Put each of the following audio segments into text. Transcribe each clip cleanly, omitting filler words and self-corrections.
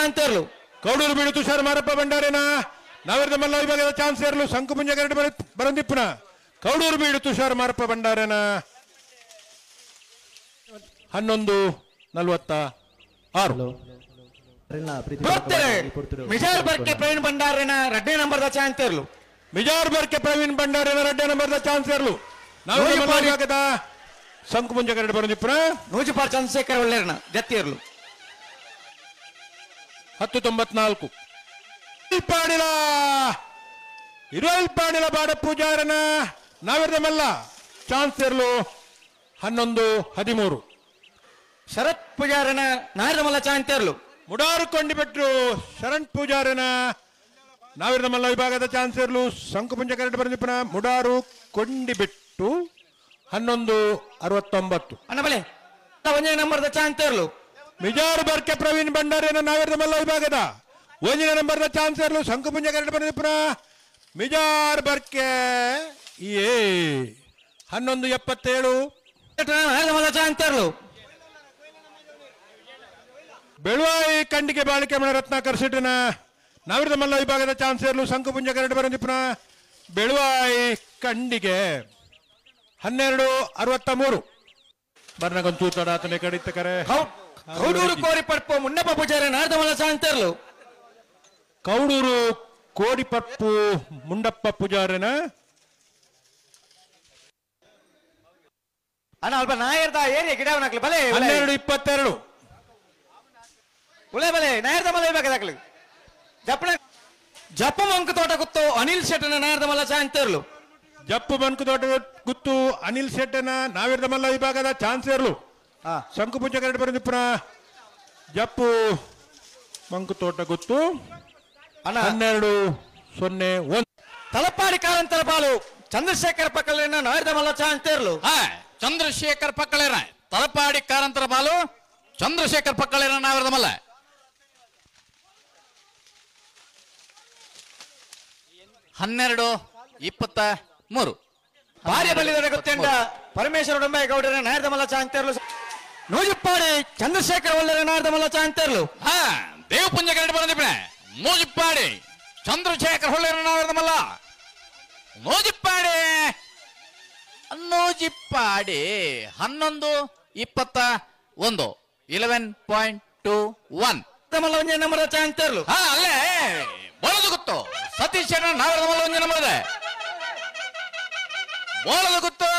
ಚಾಂತರ್ಲು ಕೌಡೂರು ಬೀಡು ತುಷಾರ್ ಮಾರಪ್ಪ ಭಂಡಾರಿನ ನಾವಿರದ ಮಲ್ಲ ವಿಭಾಗದ ಚಾನ್ಸ್ ಸೇರಲು ಸಂಕುಪುಂಜ ಗರಡಿ ಬರಂದಿಪ್ಪನ ಕೌಡೂರು ಬೀಡು ತುಷಾರ್ ಮಾರಪ್ಪ ಭಂಡಾರಿನ 11:46 ಮಿಜಾರ್ ಬರ್ಕೆ ಪ್ರವೀಣ್ ಭಂಡಾರಿನ 2ನೇ ನಂಬರ್ದ ಚಾಂತರ್ಲು ಮಿಜಾರ್ ಬರ್ಕೆ ಪ್ರವೀಣ್ ಭಂಡಾರಿನ 2ನೇ ನಂಬರ್ದ ಚಾನ್ಸ್ ಸೇರಲು ನಾವಿರದ ಮಲ್ಲ ವಿಭಾಗದ ಸಂಕುಪುಂಜ ಗರಡಿ ಬರಂದಿಪ್ಪನ ನೂಜಿಪಾರ್ ಚಂದ್ರಶೇಖರ್ ಒಳ್ಳೆರ್ನ ಜತ್ತಿಯರ್ಲು 10:94 ಇರುವಲ್ಪಾಡಿಲ ಬಾಡ ಪೂಜಾರನ ನಾವಿರದ ಮಲ್ಲ ಚಾನ್ಸ್ ಸೇರಲು 11:13 ಶರತ್ ಪೂಜಾರನ ನಾವಿರದ ಮಲ್ಲ ಚಾಂತರ್ಲು ಮುಡಾರು ಕೊಂಡಿಬಿಟ್ರು ಶರಣ್ ಪೂಜಾರನ ನಾವಿರದ ಮಲ್ಲ ವಿಭಾಗದ ಚಾನ್ಸ್ ಸೇರಲು ಸಂಕುಪುಂಜ ಗರಡಿ ಬರಂದಿಪ್ಪನ ಮುಡಾರು ಕೊಂಡಿಬಿಟ್ಟು 11:69 ಅನ್ನಬಲೆ 1ನೇ ನಂಬರ್ದ ಚಾಂತರ್ಲು ಮಿಜಾರ್ ಬರ್ಕೆ ಪ್ರವೀಣ್ ಭಂಡಾರಿನ ನಾವಿರದ ಮಲ್ಲ ವಿಭಾಗದ 1ನೇ ನಂಬರ್ದ ಚಾನ್ಸ್ ಸೇರಲು ಸಂಕುಪುಂಜ ಗರಡಿ ಬರಂದಿಪ್ಪನ ಮಿಜಾರ್ ಬರ್ಕೆ 11:77 ನಾವಿರದ ಮಲ್ಲ ಚಾಂತರ್ಲು ಬೆಳುವಾಯಿ ಕಂಡಿಗೆ ಬಾಳಿಕೆ ಮಣ ರತ್ನಾಕರ್ ಸಿಟಿನ ನಾವಿರದ ಮಲ್ಲ ವಿಭಾಗದ ಚಾನ್ಸ್ ಸೇರಲು ಸಂಕುಪುಂಜ ಗರಡಿ ಬರಂದಿಪ್ಪನ ಬೆಳುವಾಯಿ ಕಂಡಿಗೆ 12:63 ಬರ್ನಗೊಂಚೂ ತಡಾತನೆ ಕಡಿತ ಕರೆ ಕೌಡೂರು ಕೋರಿ ಪಡ್ಪು ಮುನ್ನಪ್ಪ ಪೂಜಾರಿ ನಾವಿರದ ಮಲ್ಲ ಚಾಂತರ್ಲು ಕೌಡೂರು ಕೋಡಿಪಪ್ಪು ಮುಂಡಪ್ಪ ಪೂಜಾರಿನ ಅಣ್ಣ ಅಲ್ಪ ನಾಯರ್ದ ಏರಿಯಾ ಗಿಡವನಾಗ್ಲಿ ಬಲೆ 12:22 ಉಳೆ ಬಲೆ ನಾಯರ್ದ ಮಲ್ಲ ವಿಭಾಗದಾಗ್ಲಿ ಜಪ್ಪ ಮಂಕ ತೋಟ ಗೊತ್ತು ಅನಿಲ್ ಶೆಟ್ಟನ ನಾಯರ್ದ ಮಲ್ಲ ಚಾಂತರ್ಲು ಜಪ್ಪು ಬಂಕು ತೋಟ ಗುತ್ತು ಅನಿಲ್ ಶೆಟ್ಟನ ನಾವಿರದ ಮಲ್ಲ ವಿಭಾಗದ ಚಾನ್ಸ್ ಸೇರಲು ಸಂಕುಪುಂಜ ಗರಡಿ ಬರಂದಿಪ್ಪನ ಜಪ್ಪು ಮಂಕು ತೋಟ ಗುತ್ತು 12:01 ತಲಪಾಡಿ ಕಾರಂತರ ಪಾಲು ಚಂದ್ರಶೇಖರ್ ಪಕ್ಕಲೇನ ನಾಯರ್ದ ಮಲ್ಲ ಚಾಂತರ್ಲು ಚಂದ್ರಶೇಖರ್ ಪಕ್ಕಳೇರ ತಲಪಾಡಿ ಕಾರಂತರ ಬಾಲು ಚಂದ್ರಶೇಖರ್ ಪಕ್ಕಳೇರ ನಾವಿರದ ಮಲ್ಲ 12:23 ಭಾರ್ಯ ಬಲಿದರೆ ಗೊತ್ತೇಂಡ ಪರಮೇಶ್ವರ ಡೊಂಬೆಗೌಡರ ನಾಯರ್ದ ಮಲ್ಲ ಚಾಂತರ್ಲು ನೂಜಿಪ್ಪಾಡಿ ಚಂದ್ರಶೇಖರ್ ಒಳ್ಳೆಯ ನಾಯರ್ದ ಮಲ್ಲ ಚಾಂತರ್ಲು ದೇವಪುಂಜ ಗರಡಿ ಬರಂದಿಪ್ಪನ ನೂಜಿಪ್ಪಾಡಿ ಚಂದ್ರಶೇಖರ್ ಹೊಳ್ಳೆರ ನಾವಿರದ ಮಲ್ಲ ನೂಜಿಪ್ಪಾಡಿ 11:21 11.21 ಮಲ್ಲ ಒಂದೇ ನಂಬರ್ ಚಾಂತರ್ಲು ಅಲ್ಲೇ ಬೋಳದು ಗೊತ್ತು ಸತೀಶ್ ನಾವಿರದ ಮಲ್ಲ ಒಂದೇ ನಂಬರ್ ಇದೆ ಬೋಳದು ಗೊತ್ತು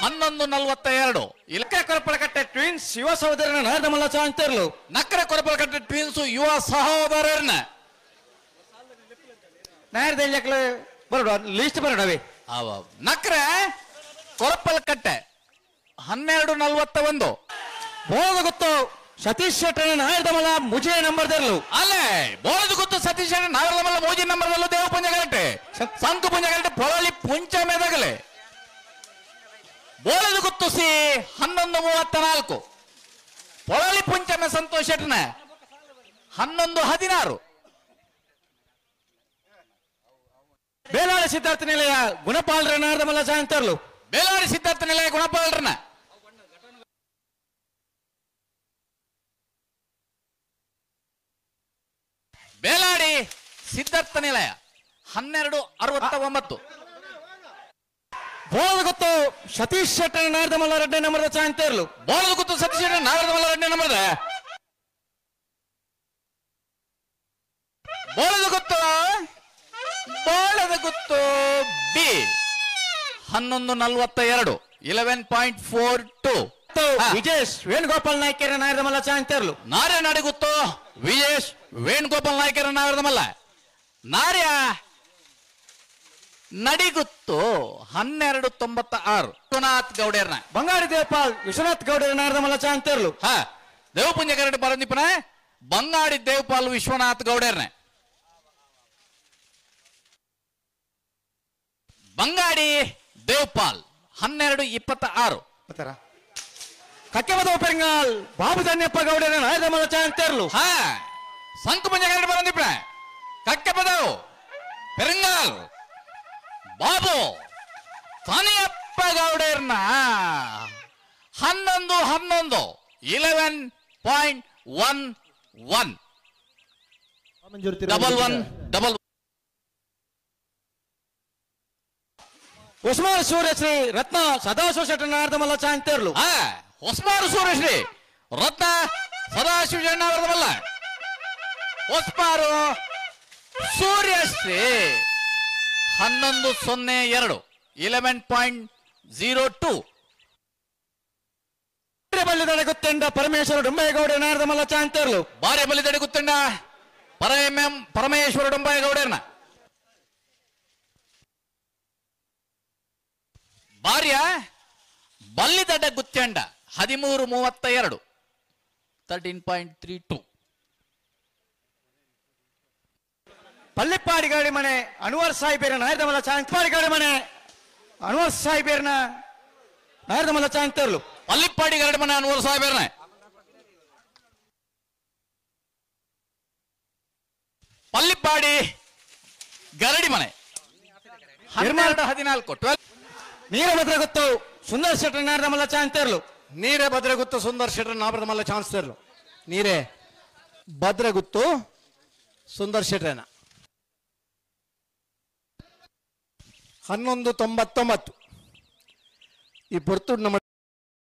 11:42 ಇಲಕ ಕೊರಪಳಕಟ್ಟೆ ಟ್ವಿನ್ಸ್ ಯುವ ಸಹೋದರನ ನಾಯರ್ದ ಮಲ್ಲ ಚಾಂತರ್ಲು ನಕ್ಕರೆ ಕೊರಪಲಕಟ್ಟೆ ಟ್ವಿನ್ಸ್ ಯುವ ಸಹೋದರರ್ನ ನಾಯರ್ದ ಇಲ್ಲಕ್ಲೆ ಬರೋಡು ಲಿಸ್ಟ್ ಬರೋಡವೆ ನಕ್ರೆ ಕೊರಪಲಕಟ್ಟೆ 12:41 ಬೋಳದ ಗೊತ್ತು ಸತೀಶ್ ಶೆಟ್ಟನ ನಾಯರ್ದ ಮಲ್ಲ ಮುಜೆ ನಂಬರ್ ದರ್ಲು ಅಲ್ಲೇ ಬೋಳದು ಗೊತ್ತು ಸತೀಶ್ ನಾವಿರದ ಮಲ್ಲ ಮೋಜಿ ನಂಬರ್ ದಲ್ಲು ದೇವ ಪುಂಜ ಗಂಟೆ ಸಂಕು ಪುಂಜ ಗಂಟೆ ಪೊಳಲಿ ಪುಂಚ ಮೇದಾಗಲೆ ಬೋಳದು ಗೊತ್ತು ಸಿ 11:34 ಪೊಳಲಿ ಪುಂಚಮೆ ಸಂತೋಷ್ ಶೆಟ್ಟನ 11:16 ಬೇಲಾಡಿ ಸಿದ್ಧಾರ್ಥ ನಿಲಯ ಗುಣಪಾಲರ ನಾಯರ್ದ ಮಲ್ಲ ಚಾಂತರ್ಲು ಬೇಲಾಡಿ ಸಿದ್ಧಾರ್ಥ ನಿಲಯ ಗುಣಪಾಲರನ ಬೇಲಾಡಿ ಸಿದ್ಧಾರ್ಥ ನಿಲಯ 12:69 ಬೋಳದ ಗೊತ್ತು ಸತೀಶ್ ಶೆಟ್ಟನ ನಾಯರ್ದ ಮಲ್ಲ 2ನೇ ನಂಬರ್ ಚಾಂತರ್ಲು ಬೋಳದ ಗೊತ್ತು ಸತೀಶ್ ನಾವಿರದ ಮಲ್ಲ 2ನೇ ನಂಬರ್ ಬೋಳದ ಗೊತ್ತು ಬಿ 11:42 11.42 ವಿಜೇಶ್ ವೇಣುಗೋಪಾಲ್ ನಾಯ್ಕರ ನಾಯರ್ದ ಮಲ್ಲ ಚಾಂತರ್ಲು ನಾರ್ಯ ನಾಡಿ ಗೊತ್ತು ವಿಜೇಶ್ ವೇಣುಗೋಪಾಲ್ ನಾಯ್ಕರ ನಾವಿರದ ಮಲ್ಲ ನಾರ್ಯ ನಡಿಗುತ್ತು 12:96 ವಿಶ್ವನಾಥ್ ಗೌಡರ್ನ ಬಂಗಾಡಿ ದೇವಪಾಲ್ ವಿಶ್ವನಾಥ್ ಗೌಡರ ನಾಯರ್ದ ಮಲ್ಲ ಚಾಂತರ್ಲು ದೇವಪುಂಜ ಗರಡಿ ಬರಂದಿಪ್ಪನ ಬಂಗಾಡಿ ದೇವಪಾಲ್ ವಿಶ್ವನಾಥ್ ಗೌಡರ್ನ ಬಂಗಾಡಿ ದೇವಪಾಲ್ 12:26 ಕಕ್ಕೆಬದ ಪೆಂಗಾಲ್ ಬಾಬು ಧನ್ಯಪ್ಪ ಗೌಡರ ನಾಯರ್ದ ಮಲ್ಲ ಚಾಂತರ್ಲು ಸಂಕು ಪುಂಜ ಗರಡಿ ಬರಂದಿಪ್ಪನ ಕಕ್ಕೆಬದವು ಪೆರಂಗಾಲ್ ಬಾಬು ಧನ್ಯಪ್ಪ ಗೌಡರ್ನ 11:11 11 13.11 11 ಉಸ್ಮಾನ್ ಸೂರ್ಯಶ್ರೀ ರತ್ನ ಸದಾಶಿವ ಶೆಟ್ಟಿ ನಾರದಮಲ್ಲ ಚಾಂತೇರ್ಲು ಹೊಸ್ಮಾರು ಸೂರ್ಯಶ್ರೀ ರತ್ನ ಸದಾಶಿವ ಜಯಣ್ಣವರದಲ್ಲ ಹೊಸ್ಮಾರು ಸೂರ್ಯಶ್ರೀ 11.02 11.02 ಬಲ್ಲಿದಡೆ ಗುತ್ತೆಂಡ ಪರಮೇಶ್ವರ ಡೊಂಬೇಗೌಡ ನಾರದಮಲ್ಲ ಚಾಂತೇರ್ಲು ಬಾರಿ ಬಲ್ಲಿದಡೆ ಗುತ್ತೆಂಡ ಪರಮೇಶ್ವರ ಡೊಂಬೇಗೌಡರ್ನ ಬಾರ್ಯ ಬಲ್ಲಿದಡ ಗುತ್ತೆಂಡ 13.32 13.32 ಪಲ್ಲಿಪ್ಪಾಡಿಗಾಡಿ ಮನೆ ಅನ್ವರ್ ಸಾಹಿಬೇರ ನಾರದಮಲ್ಲ ಚಾಂಪಾಡಿಗಾಡಿ ಮನೆ ಅನ್ವರ್ ಸಾಹಿಬೇರ್ನ ನಾರದಮಲ್ಲ ಚಾಂತೇರ್ಲು ಪಲ್ಲಿಪ್ಪಾಡಿ ಗರಡಿ ಮನೆ ಅನ್ವರ್ ಸಾಹೇಬರ್ನ ಪಲ್ಲಿಪ್ಪಾಡಿ ಗರಡಿ ಮನೆ 12-14 ನೀರಭದ್ರ ಗೊತ್ತು ಸುಂದರ್ ಶೆಟ್ಟಿ ನಾರದಮಲ್ಲ ಚಾಂತೇರ್ಲು ನೀರೇ ಭದ್ರಗುತ್ತು ಸುಂದರ್ ಶೆಟ್ಟರ್ ನಾರದಮಲ್ಲ ಚಾನ್ಸ್ತೇರ್ಲು ನೀರೇ ಭದ್ರಗುತ್ತು ಸುಂದರ್ ಶೆಟ್ರನ 11.99 ಈ ಪೊರ್ತುಡ್ ನಮ್ಮ